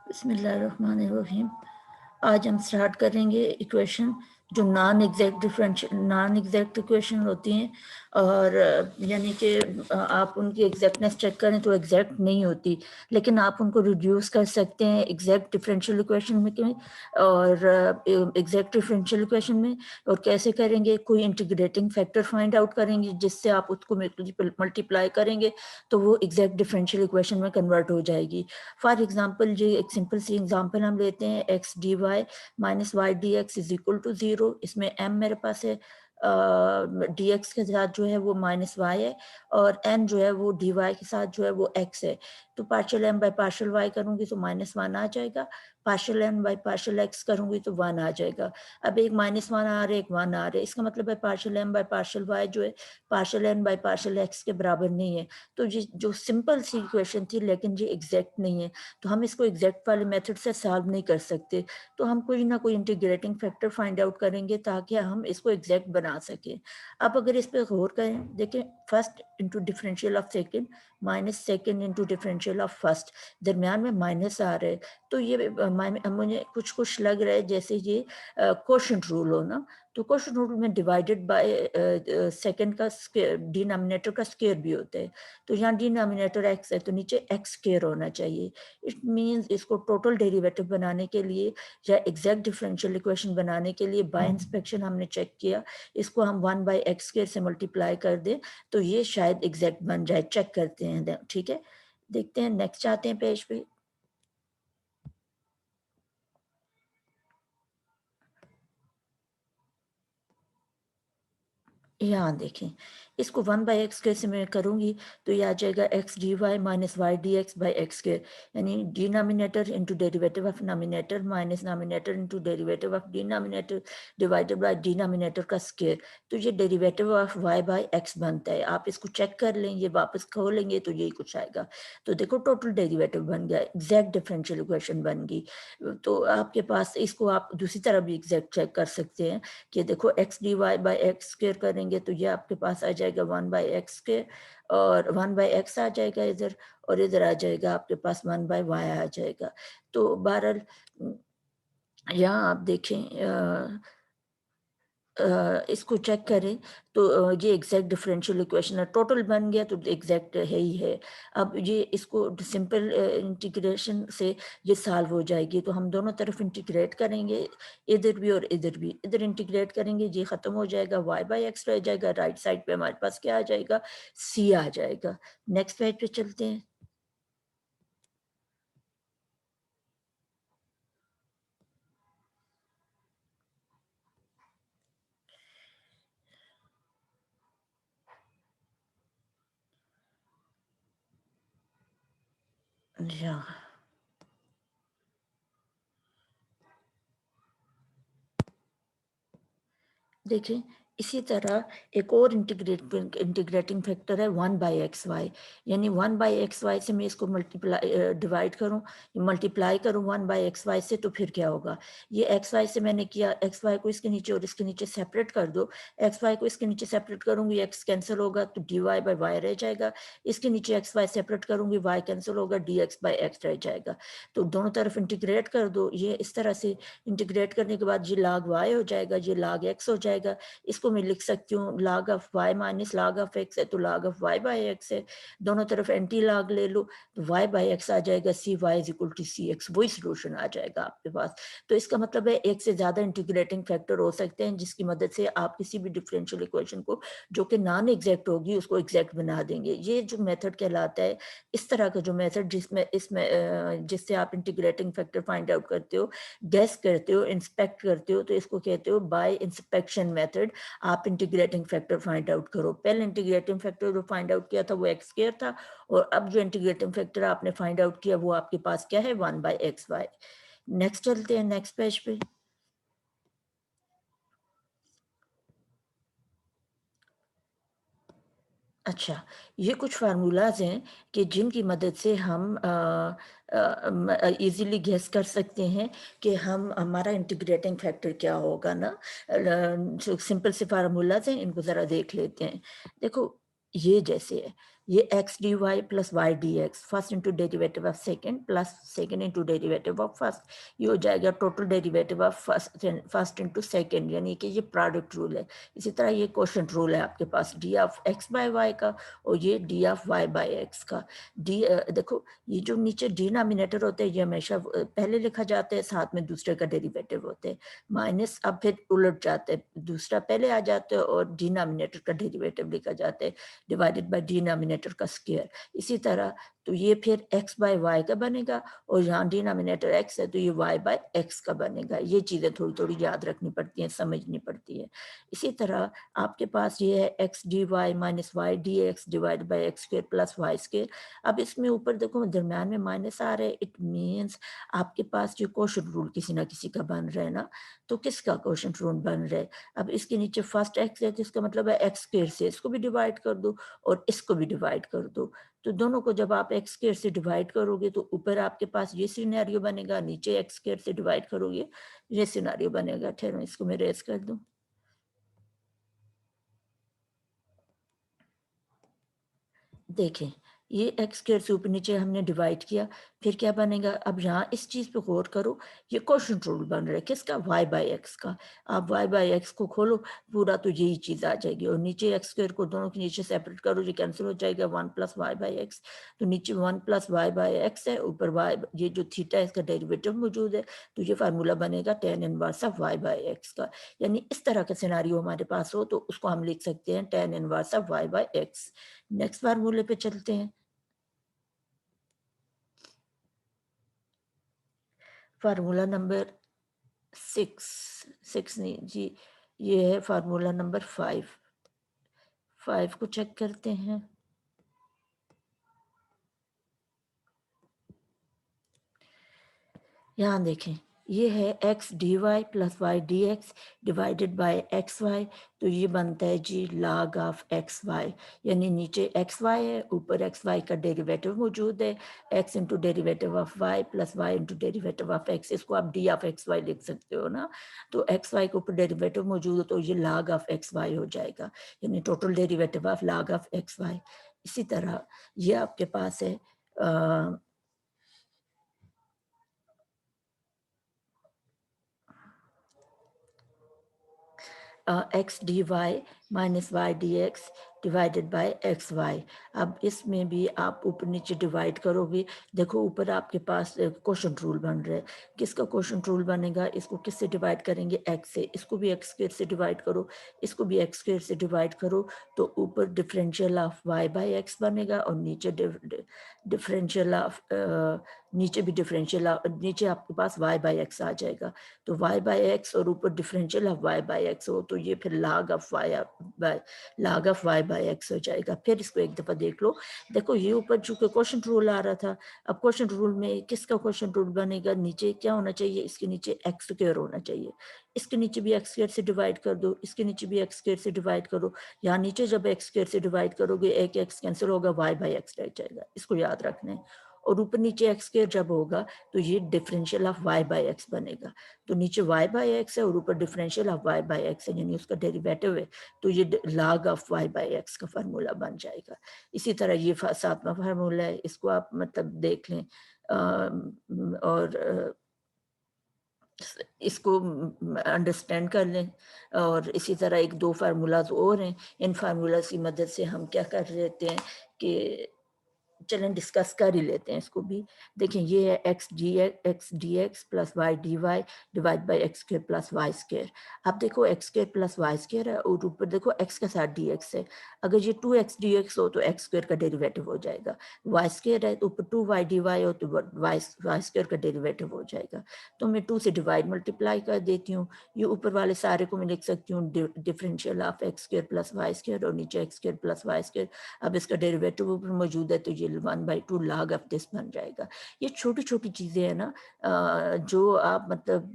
बिस्मिल्लाहिर्रहमानिर्रहीम। आज हम स्टार्ट करेंगे इक्वेशन जो नॉन एग्जैक्ट इक्वेशन होती हैं, और यानी कि आप उनकी एग्जैक्टनेस चेक करें तो एग्जैक्ट नहीं होती, लेकिन आप उनको रिड्यूस कर सकते हैं एग्जैक्ट डिफरेंशियल इक्वेशन में और एग्जैक्ट डिफरेंशियल इक्वेशन में। और कैसे करेंगे? कोई इंटीग्रेटिंग फैक्टर फाइंड आउट करेंगे जिससे आप उसको मल्टीप्लाई करेंगे तो वो एग्जैक्ट डिफरेंशियल इक्वेशन में कन्वर्ट हो जाएगी। फॉर एग्जाम्पल, जी एक सिंपल सी एग्जाम्पल हम लेते हैं, x D Y minus Y D x is equal to 0। इसमें एम मेरे पास है, डी एक्स के साथ जो है वो माइनस वाई है, और एन जो है वो डी वाई के साथ जो है वो एक्स है। तो partial m by partial y करूंगी तो -1 आ जाएगा, partial n by partial x करूंगी तो 1 आ जाएगा। अब एक -1 आ रहा है, एक 1 आ रहा है, इसका मतलब है partial m by partial y जो है partial n by partial x के बराबर नहीं है। तो ये जो सिंपल सी इक्वेशन थी, लेकिन ये एग्जैक्ट नहीं है, तो हम इसको एग्जैक्ट वाले मेथड से सॉल्व नहीं कर सकते। तो हम कोई ना कोई इंटीग्रेटिंग फैक्टर फाइंड आउट करेंगे ताकि हम इसको एग्जैक्ट बना सकें। अब अगर इस पर गौर करें, देखें, first into differential of second minus second into differential of first, दरमियान में माइनस आ रहा है। तो ये मुझे कुछ कुछ लग रहा है जैसे ये कोशेंट रूल हो ना। तो कोशेंट रूल में डिवाइडेड बाय सेकेंड का डिनोमिनेटर का स्क्वायर भी होता है। तो यहाँ डिनोमिनेटर एक्स है तो नीचे एक्स स्क्वायर होना चाहिए। इट मीन्स इसको टोटल डेरिवेटिव बनाने के लिए या एग्जैक्ट डिफरेंशियल इक्वेशन बनाने के लिए बाय इंस्पेक्शन हमने चेक किया, इसको हम 1 बाई एक्स स्क्वायर से मल्टीप्लाई कर दें तो ये शायद एग्जैक्ट बन जाए। चेक करते हैं, ठीक है, देखते हैं। नेक्स्ट आते हैं पेज पे। यहाँ देखें, इसको 1 बाई एक्स स्क्वायर से मैं करूँगी तो ये आ जाएगा X D Y minus Y D X by x square, यानी denominator into derivative of numerator minus numerator into derivative of denominator divided by denominator का स्क्वायर। तो ये derivative of Y by X बनता है। आप इसको चेक कर लें, ये वापस खोलेंगे तो यही कुछ आएगा। तो देखो टोटल डेरिवेटिव बन गया, एग्जैक्ट डिफरेंशियल इक्वेशन बन गई। तो आपके पास इसको आप दूसरी तरह भी एग्जैक्ट चेक कर सकते हैं कि देखो x D y by x square करेंगे तो ये आपके पास आ जाएगा 1 बाई एक्स स्क्वायर, और 1 बाई एक्स आ जाएगा इधर, और इधर आ जाएगा आपके पास 1 बाई वाई आ जाएगा। तो बहरहाल यहाँ आप देखें, इसको चेक करें तो ये एग्जैक्ट डिफरेंशियल इक्वेशन है, टोटल बन गया तो एग्जैक्ट है ही है। अब ये इसको सिंपल इंटीग्रेशन से ये सॉल्व हो जाएगी, तो हम दोनों तरफ इंटीग्रेट करेंगे, इधर भी और इधर भी। इधर इंटीग्रेट करेंगे, ये खत्म हो जाएगा, वाई बाई एक्स रह जाएगा, राइट साइड पे हमारे पास क्या आ जाएगा? सी आ जाएगा। नेक्स्ट पेज पे चलते हैं। यहाँ देखिए, इसी तरह एक और इंटीग्रेटिंग फैक्टर है 1 बाई एक्स वाई, यानी 1 बाई एक्स वाई से मैं इसको डिवाइड करूं, मल्टीप्लाई करूं 1 बाई एक्स वाई से, तो फिर क्या होगा? ये एक्स वाई से मैंने किया, एक्स वाई को इसके नीचे और इसके नीचे सेपरेट कर दो। एक्स वाई को इसके नीचे सेपरेट करूंगी, एक्स कैंसिल होगा तो डी वाई बाई वाई रह जाएगा। इसके नीचे एक्स वाई सेपरेट करूंगी, वाई कैंसिल होगा, डी एक्स बाई एक्स रह जाएगा। तो दोनों तरफ इंटीग्रेट कर दो। ये इस तरह से इंटीग्रेट करने के बाद ये लाग वाई हो जाएगा, ये लाग एक्स हो जाएगा। इसको मैं लिख सकती हूँ log of y minus log of x है तो लाग ऑफ वाई बाई एक्स है। दोनों तरफ एंटी लाग ले लो तो वाई बाई एक्स आ जाएगा, C Y is equal to C X, वही सोल्यूशन आ जाएगा आपके पास। तो इसका मतलब है एक से ज्यादा इंटीग्रेटिंग फैक्टर हो सकते हैं जिसकी मदद से आप किसी भी डिफरेंशियल इक्वेशन को जो कि नॉन एग्जैक्ट होगी उसको एग्जैक्ट बना देंगे। ये जो मेथड कहलाता है, इस तरह का जो मेथड जिससे आप इंटीग्रेटिंग फैक्टर फाइंड आउट करते हो, गेस करते हो, इंस्पेक्ट करते हो, तो इसको कहते हो बाय इंस्पेक्शन मेथड। आप इंटीग्रेटिंग फैक्टर फाइंड आउट करो। पहले इंटीग्रेटिंग फैक्टर जो फाइंड आउट किया था वो एक्स स्क्वायर था, और अब जो इंटीग्रेटिंग फैक्टर आपने फाइंड आउट किया वो आपके पास क्या है? 1 बाई एक्स वाई। नेक्स्ट चलते हैं, नेक्स्ट पेज पे। अच्छा, ये कुछ फार्मूलाज हैं कि जिनकी मदद से हम इजीली गेस कर सकते हैं कि हम हमारा इंटीग्रेटिंग फैक्टर क्या होगा ना। सिंपल से फार्मूलाज हैं, इनको ज़रा देख लेते हैं। देखो, ये जैसे है, ये x D y plus y D x, first into derivative of second plus second into derivative of first, ये हो जाएगा total derivative of first into second, यानी कि ये प्रोडक्ट रूल है। इसी तरह ये क्वोशंट रूल है आपके पास D of x by Y का और ये D of Y by X का। डी देखो ये जो नीचे डिनोमिनेटर होते हैं ये हमेशा पहले लिखा जाता है, साथ में दूसरे का डेरिवेटिव होते हैं, माइनस अब फिर उलट जाते हैं, दूसरा पहले आ जाता है और डिनोमिनेटर का डेरिवेटिव लिखा जाता है डिवाइडेड बाय डिनोमिनेटर का स्क्वायर। इसी तरह तो ये फिर x बाय वाई का बनेगा और यहाँ डिनोमिनेटर x है तो ये y बाय x का बनेगा। ये चीज़ें थोड़ी थोड़ी याद रखनी पड़ती हैं, समझनी पड़ती है। इसी तरह आपके पास ये है x d Y minus Y D x divide by x square plus y square. अब इसमें ऊपर देखो दरम्यान में माइनस आ रहा है, इट मीन्स आपके पास जो क्वोशंट रूल किसी ना किसी का बन रहा है ना, तो किसका क्वोशंट रूल बन रहा है। अब इसके नीचे फर्स्ट एक्स है तो इसका मतलब है एक्स स्क्र से इसको भी डिवाइड कर दो और इसको भी डिवाइड कर दो। तो दोनों को जब आप एक्स स्क्र से डिवाइड करोगे तो ऊपर आपके पास ये सिनेरियो बनेगा, नीचे एक्स स्क्र से डिवाइड करोगे ये सिनेरियो बनेगा। ठहरो इसको मैं रेस कर दूं। देखें ये एक्स स्क्र से ऊपर नीचे हमने डिवाइड किया, फिर क्या बनेगा। अब यहाँ इस चीज पे गौर करो, ये क्वोशंट रूल बन रहा है किसका, y बाई एक्स का। आप y बाई एक्स को खोलो पूरा तो यही चीज आ जाएगी और नीचे एक्स स्क्र को दोनों के नीचे सेपरेट करो, ये कैंसिल हो जाएगा, 1 प्लस वाई बाई एक्स। तो नीचे 1 प्लस वाई बाई एक्स है, ऊपर y ये जो थीटा है इसका डेरिवेटिव मौजूद है, तो ये फार्मूला बनेगा tan inverse of y by x का। यानी इस तरह का सिनेरियो हमारे पास हो तो उसको हम लिख सकते हैं tan inverse of y by x. Next फार्मूले पे चलते हैं। फार्मूला नंबर 6, 6 नहीं जी, ये है फार्मूला नंबर 5। 5 को चेक करते हैं। यहाँ देखें ये है x D y plus y D x divided by x y, तो ये बनता है जी log ऑफ एक्स वाई। यानी नीचे एक्स वाई है, ऊपर एक्स वाई का डेरिवेटिव मौजूद है, x into derivative of y plus y into derivative of x, इसको आप डी ऑफ एक्स वाई लिख सकते हो ना। तो एक्स वाई के ऊपर डेरिवेटिव मौजूद है तो ये log ऑफ एक्स वाई हो जाएगा, यानी total derivative of log of x y. इसी तरह ये आपके पास है x D Y minus Y D x divided by x y. अब इसमें भी आप ऊपर नीचे डिवाइड करोगे, देखो ऊपर आपके पास क्वोशंट रूल बन रहा है, किसका क्वोशंट रूल बनेगा, इसको किससे डिवाइड करेंगे, एक्स से, इसको भी एक्स स्क्वायर से डिवाइड करो, इसको भी एक्स स्क्वायर से डिवाइड करो, तो ऊपर differential of Y by x बनेगा और नीचे डिफरेंशियल ऑफ नीचे भी डिफरेंशियल नीचे आपके पास वाई बाई एक्स आ जाएगा। तो y बाई एक्स और ऊपर differential of y by x हो तो ये फिर log of y by x हो जाएगा। फिर इसको एक दफा देख लो, देखो ये ऊपर चूंकि क्वोशंट रूल आ रहा था, अब क्वोशंट रूल में किसका क्वोशंट रूल बनेगा, नीचे क्या होना चाहिए, इसके नीचे एक्स स्क्वायर होना चाहिए, इसके नीचे भी एक्स स्क्वायर से डिवाइड कर दो, इसके नीचे भी एक्स स्क्वायर से डिवाइड करो। यहाँ नीचे जब एक्स स्क्वायर से डिवाइड करोगे एक एक्स कैंसिल होगा, y बाई एक्स रह जाएगा, इसको याद रखना है। और ऊपर नीचे एक्स स्क्वायर जब होगा तो ये differential of y by x बनेगा, तो नीचे y बाई एक्स है और ऊपर differential of y by x है, यानी उसका डेरिवेटिव है, तो ये log of y by x का फार्मूला बन जाएगा। इसी तरह ये 7वां फार्मूला है, इसको आप मतलब देख लें और इसको अंडरस्टैंड कर लें। और इसी तरह एक दो फार्मूलाज और हैं, इन फार्मूलाज की मदद से हम क्या कर लेते हैं कि चलें डिस्कस कर ही लेते हैं इसको भी। देखें ये है x d x plus y d y divide by x square plus y square. अब देखो x square plus y square है और ऊपर देखो एक्स के साथ डी एक्स है, अगर ये 2x dx हो तो एक्स स्क्र का डेरिवेटिव हो जाएगा, वाई स्क्र है तो ऊपर 2y dy हो तो वाई स्क्र का डेरिवेटिव हो जाएगा। तो मैं 2 से डिवाइड मल्टीप्लाई कर देती हूँ, ये ऊपर वाले सारे को मैं लिख सकती हूँ differential of x square plus y square और नीचे x square plus y square. अब इसका डेरिवेटिव ऊपर मौजूद है तो ये 1/2 log ऑफ दिस बन जाएगा। ये छोटी छोटी चीज़ें हैं ना जो आप मतलब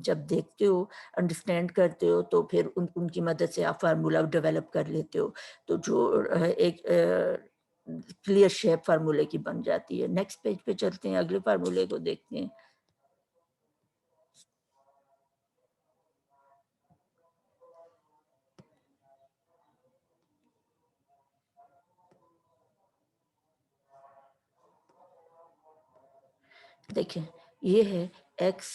जब देखते हो अंडरस्टैंड करते हो तो फिर उनकी मदद से आप फार्मूला डेवलप कर लेते हो, तो जो एक क्लियर शेप फार्मूले की बन जाती है। नेक्स्ट पेज पे चलते हैं, अगले फार्मूले को देखते हैं। देखिए ये है x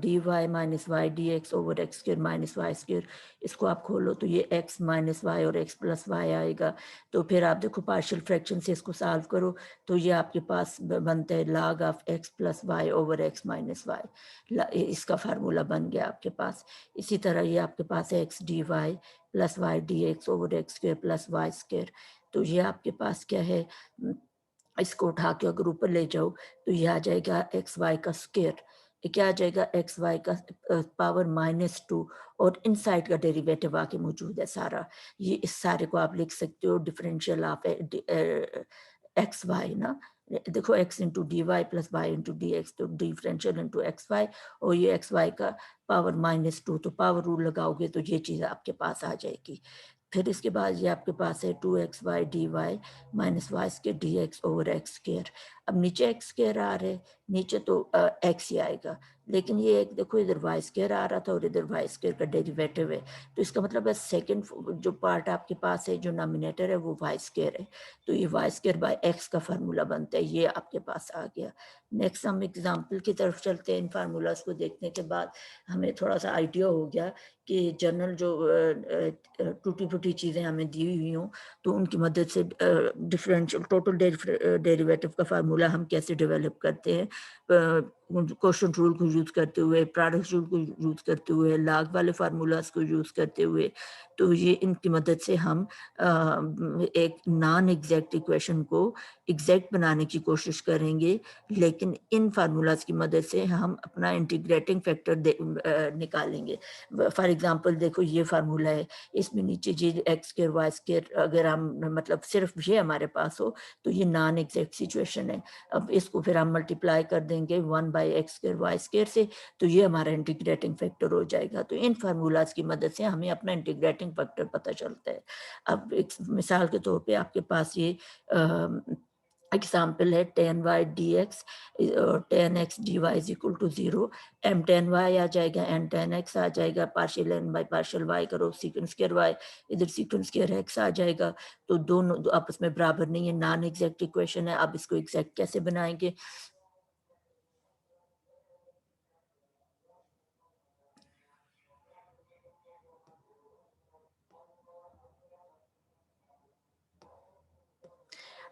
d Y minus Y D x over x square minus y square, इसको आप खोलो तो ये x माइनस वाई और x प्लस वाई आएगा। तो फिर आप देखो पार्शियल फ्रैक्शन से इसको सॉल्व करो तो ये आपके पास बनता है log of x plus y over x minus y, इसका फार्मूला बन गया आपके पास। इसी तरह ये आपके पास है x d y plus y D x over x square plus y square. तो ये आपके पास क्या है, इसको उठा के अगर ऊपर ले जाओ तो ये आ जाएगा एक्स वाई का स्क्वायर, ये क्या आ जाएगा एक्स वाई का पावर -2, और इनसाइड का डेरिवेटिव आके मौजूद है सारा। ये इस सारे को आप लिख सकते हो डिफरेंशियल ऑफ एक्स वाई ना, देखो x into d y plus y into d x, तो डिफरेंशियल इंटू एक्स वाई, और ये एक्स वाई का पावर -2, तो पावर रूल लगाओगे तो ये चीज़ आपके पास आ जाएगी। फिर इसके बाद ये आपके पास है 2xy dy minus y square d x over x square. अब नीचे एक्स स्क्र आ रहे, नीचे तो एक्स ही आएगा, लेकिन ये एक देखो इधर वाई स्क्र आ रहा था और इधर वाई स्क्र का डेरिवेटिव है, तो इसका मतलब है सेकंड जो पार्ट आपके पास है जो नॉमिनेटर है वो वाई स्क्र है, तो ये वाई स्क्र बाय एक्स का फार्मूला बनता है, ये आपके पास आ गया। नेक्स्ट हम एग्जाम्पल की तरफ चलते हैं। इन फार्मूलाज को देखने के बाद हमें थोड़ा सा आइडिया हो गया कि जनरल जो टूटी फूटी चीज़ें हमें दी हुई हों तो उनकी मदद से डिफरेंशियल टोटल डेरिवेटिव का फार्मूला हम कैसे डेवलप करते हैं, क्वेश्चन रूल को यूज़ करते हुए, प्रोडक्ट रूल को यूज़ करते हुए, लॉग वाले फार्मूलाज को यूज़ करते हुए। तो ये इनकी मदद से हम एक नॉन एग्जैक्ट इक्वेशन को एग्जैक्ट बनाने की कोशिश करेंगे, लेकिन इन फार्मूलाज की मदद से हम अपना इंटीग्रेटिंग फैक्टर निकालेंगे। फॉर एग्जांपल देखो ये फार्मूला है, इसमें नीचे जी एक्स स्क्र वाई स्क्र, अगर हम मतलब सिर्फ ये हमारे पास हो तो ये नॉन एग्जैक्ट सिचुएशन है। अब इसको फिर हम मल्टीप्लाई कर देंगे 1 by x square y square से, तो ये हमारा इंटीग्रेटिंग फैक्टर हो जाएगा। तो इन फार्मूलाज की मदद से हमें अपना इंटीग्रेटिंग फैक्टर पता चलता है। अब एक मिसाल के तौर पे आपके पास ये एग्जाम्पल है tan y dx और tan x dy is equal to 0, m tan y आ जाएगा, n tan x आ जाएगा, partial n by partial y करो, सीकेंड स्क्वायर y, इधर सीकेंड स्क्वायर x आ जाएगा। तो दोनों आपस में बराबर नहीं है, नॉन एग्जैक्ट इक्वेशन है। अब इसको एग्जैक्ट कैसे बनाएंगे,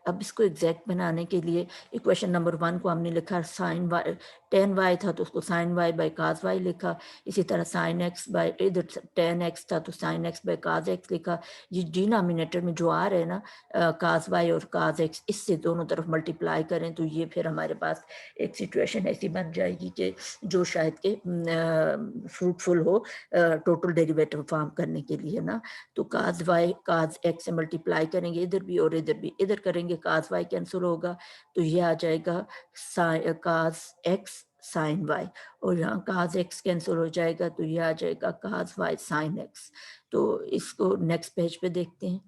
अब इसको एग्जैक्ट बनाने के लिए इक्वेशन नंबर 1 को हमने लिखा साइन वाई, टेन वाई था तो उसको sine y by cos y लिखा। इसी तरह साइन एक्स बाई, इधर टेन एक्स था तो sine x by cos x लिखा। ये डिनोमिनेटर में जो आ रहे हैं ना काज वाई और काज एक्स, इससे दोनों तरफ मल्टीप्लाई करें तो ये फिर हमारे पास एक सिचुएशन ऐसी बन जाएगी कि जो शायद के फ्रूटफुल हो टोटल डेरिवेटिव फॉर्म करने के लिए ना। तो काज वाई काज एक्स से मल्टीप्लाई करेंगे इधर भी और इधर भी, इधर करेंगे काज वाई कैंसिल होगा तो ये आ जाएगा काज एक्स साइन वाई, और यहाँ काज एक्स कैंसिल हो जाएगा तो ये आ जाएगा काज वाई साइन एक्स। तो इसको नेक्स्ट पेज पे देखते हैं।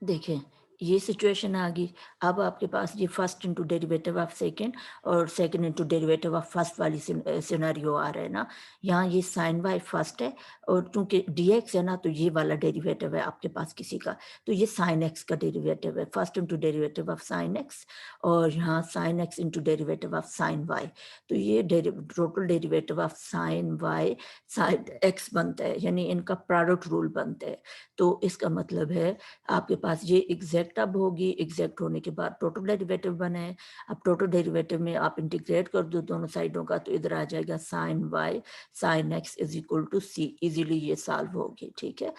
देखें ये सिचुएशन आ गई। अब आपके पास ये first into derivative of second और second into derivative of first वाली सिनेरियो आ रहा है ना। यहाँ ये साइन वाई फर्स्ट है और चूंकि डी एक्स है ना तो ये वाला डेरिवेटिव है आपके पास किसी का, तो ये साइन एक्स का डेरिवेटिव है, first into derivative of sine x, और यहाँ sine x into derivative of sine y. तो ये total derivative of sine y sine x बनता है, यानी इनका प्रोडक्ट रूल बनता है। तो इसका मतलब है आपके पास ये एग्जैक्ट अब होगी, एग्जैक्ट होने के बाद टोटल डेरिवेटिव बना है। अब टोटल डेरिवेटिव में आप इंटीग्रेट कर दो दोनों साइडों का तो इधर आ जाएगा sine y sine x is equal to c, easily ये सॉल्व होगी। ठीक है,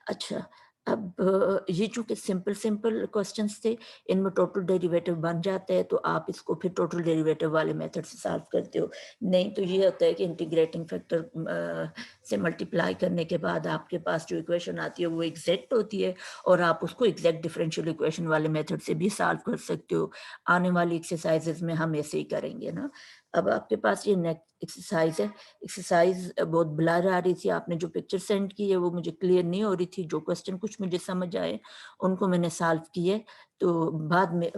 अच्छा अब ये चूंकि सिंपल सिंपल क्वेश्चंस थे, इनमें टोटल डेरिवेटिव बन जाता है तो आप इसको फिर टोटल डेरिवेटिव वाले मेथड से सॉल्व करते हो। नहीं तो ये होता है कि इंटीग्रेटिंग फैक्टर से मल्टीप्लाई करने के बाद आपके पास जो इक्वेशन आती है वो एग्जैक्ट होती है और आप उसको एग्जैक्ट डिफरेंशियल इक्वेशन वाले मेथड से भी सॉल्व कर सकते हो। आने वाली एक्सरसाइजेज में हम ऐसे ही करेंगे ना। अब आपके पास ये नेक्स्ट एक्सरसाइज है, एक्सरसाइज बहुत ब्लर आ रही थी, आपने जो पिक्चर सेंड की है वो मुझे क्लियर नहीं हो रही थी, जो क्वेश्चन कुछ मुझे समझ आए उनको मैंने सॉल्व किए। तो बाद में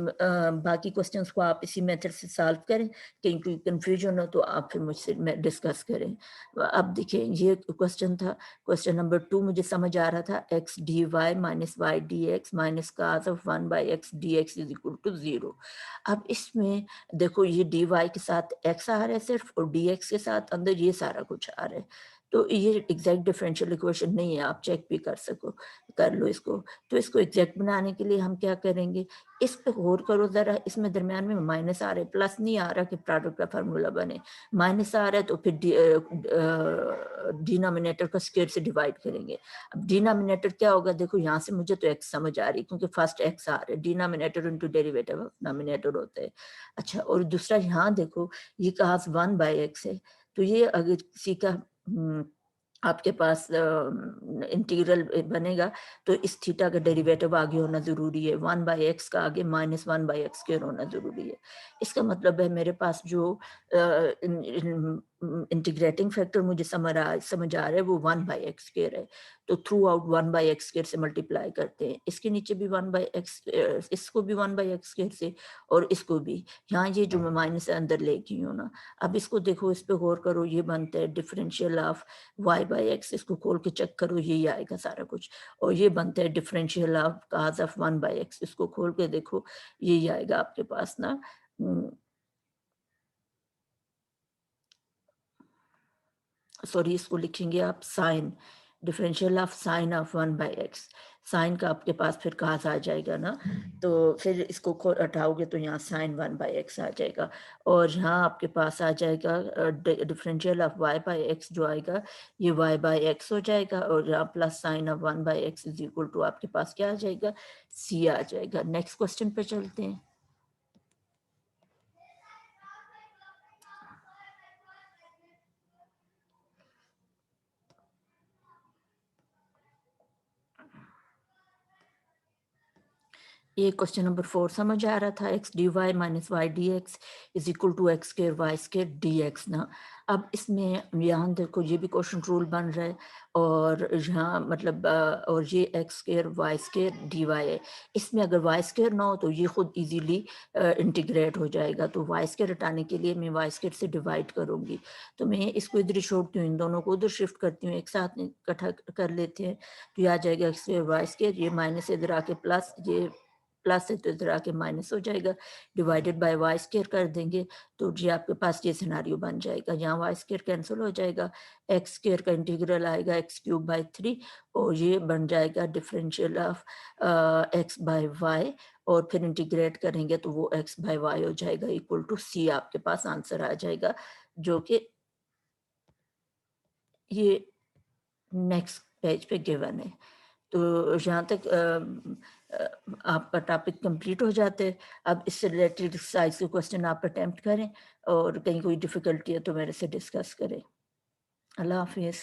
बाकी क्वेश्चंस को आप इसी मेथड से सॉल्व करें, कहीं कोई कंफ्यूजन हो तो आप फिर मुझसे डिस्कस करें। अब देखिए ये क्वेश्चन था, क्वेश्चन नंबर 2 मुझे समझ आ रहा था, x dy minus y dx minus cos of 1 by x d x is equal to 0। अब इसमें देखो ये dy के साथ x आ रहा है सिर्फ, और dx के साथ अंदर ये सारा कुछ आ रहा है, तो ये एग्जैक्ट डिफरेंशियल इक्वेशन नहीं है, आप चेक भी कर लो इसको। तो इसको एग्जैक्ट बनाने के लिए हम क्या करेंगे, इस पे गौर करो जरा, इसमें दरमियान में माइनस आ रहा है, प्लस नहीं आ रहा कि प्रोडक्ट का फार्मूला बने, माइनस आ रहा है तो फिर डिनोमिनेटर का स्क्वायर से डिवाइड करेंगे। अब डिनोमिनेटर क्या होगा, देखो यहाँ से मुझे तो एक्स समझ आ रही क्योंकि फर्स्ट एक्स आ रहा है, denominator into derivative of nominator होता है। अच्छा, और दूसरा यहाँ देखो ये कहा 1 बाई एक्स है, तो ये अगर किसी का आपके पास इंटीग्रल बनेगा तो इस थीटा का डेरिवेटिव आगे होना जरूरी है, 1 बाई एक्स का आगे माइनस 1 बाई एक्स स्क्वायर होना जरूरी है। इसका मतलब है मेरे पास जो इंटीग्रेटिंग फैक्टर मुझे समझ आ रहा है वो 1 बाई एक्स स्क्वायर है, तो through out 1 by x square से मल्टीप्लाई करते हैं, इसके नीचे भी 1 बाई एक्स, इसको भी 1 बाई एक्स स्क्वायर से, और इसको भी, यहाँ ये जो मैं माइनस अंदर लेके हूँ ना, अब इसको देखो, इस पे गौर करो, ये बनता है differential of y by x, इसको खोल के चेक करो यही आएगा सारा कुछ, और ये बनता है differential of cos of 1 by x, इसको खोल के देखो यही आएगा आपके पास ना, सॉरी इसको लिखेंगे आप sine, differential of sine of 1 by x, sine का आपके पास फिर कहाँ आ जाएगा ना, तो फिर इसको हटाओगे तो यहाँ साइन 1 बाई एक्स आ जाएगा, और यहाँ आपके पास आ जाएगा differential of y by x जो आएगा ये y बाई एक्स हो जाएगा, और यहाँ plus sine of 1 by x is equal to आपके पास क्या आ जाएगा, c आ जाएगा। नेक्स्ट क्वेश्चन पे चलते हैं। ये क्वेश्चन नंबर 4 समझ आ रहा था, x D Y minus Y D x is equal to x square y square d x ना। अब इसमें यहाँ देखो ये भी क्वेश्चन रूल बन रहा है, और यहाँ मतलब और ये x square y square d y है, इसमें अगर वाई स्क्र ना हो तो ये खुद इजीली इंटीग्रेट हो जाएगा, तो वाई स्क्र हटाने के लिए मैं वाई स्क्र से डिवाइड करूँगी, तो मैं इसको इधर छोड़ती हूँ, इन दोनों को उधर शिफ्ट करती हूँ, एक साथ इकट्ठा कर लेते हैं, तो ये आ जाएगा एक्स स्क्र वाई स्क्र, ये माइनस इधर आके प्लस, ये प्लस है तो इधर आके माइनस हो जाएगा, डिवाइडेड बाय वाई स्क्वायर कर देंगे, तो जी आपके पास ये सिनारियो बन जाएगा, यहाँ वाई स्क्वायर कैंसिल हो जाएगा, एक्स स्क्वायर का इंटीग्रल आएगा एक्स क्यूब बाई 3, और ये बन जाएगा differential of x by y, और फिर इंटीग्रेट करेंगे तो वो एक्स बाय वाई हो जाएगा इक्वल टू सी, आपके पास आंसर आ जाएगा, जो कि ये नेक्स्ट पेज पे गिवन है। तो यहाँ तक आपका टॉपिक कंप्लीट हो जाते हैं। अब इससे रिलेटेड साइज के क्वेश्चन आप अटेम्प्ट करें, और कहीं कोई डिफिकल्टी है तो मेरे से डिस्कस करें। अल्लाह हाफिज़।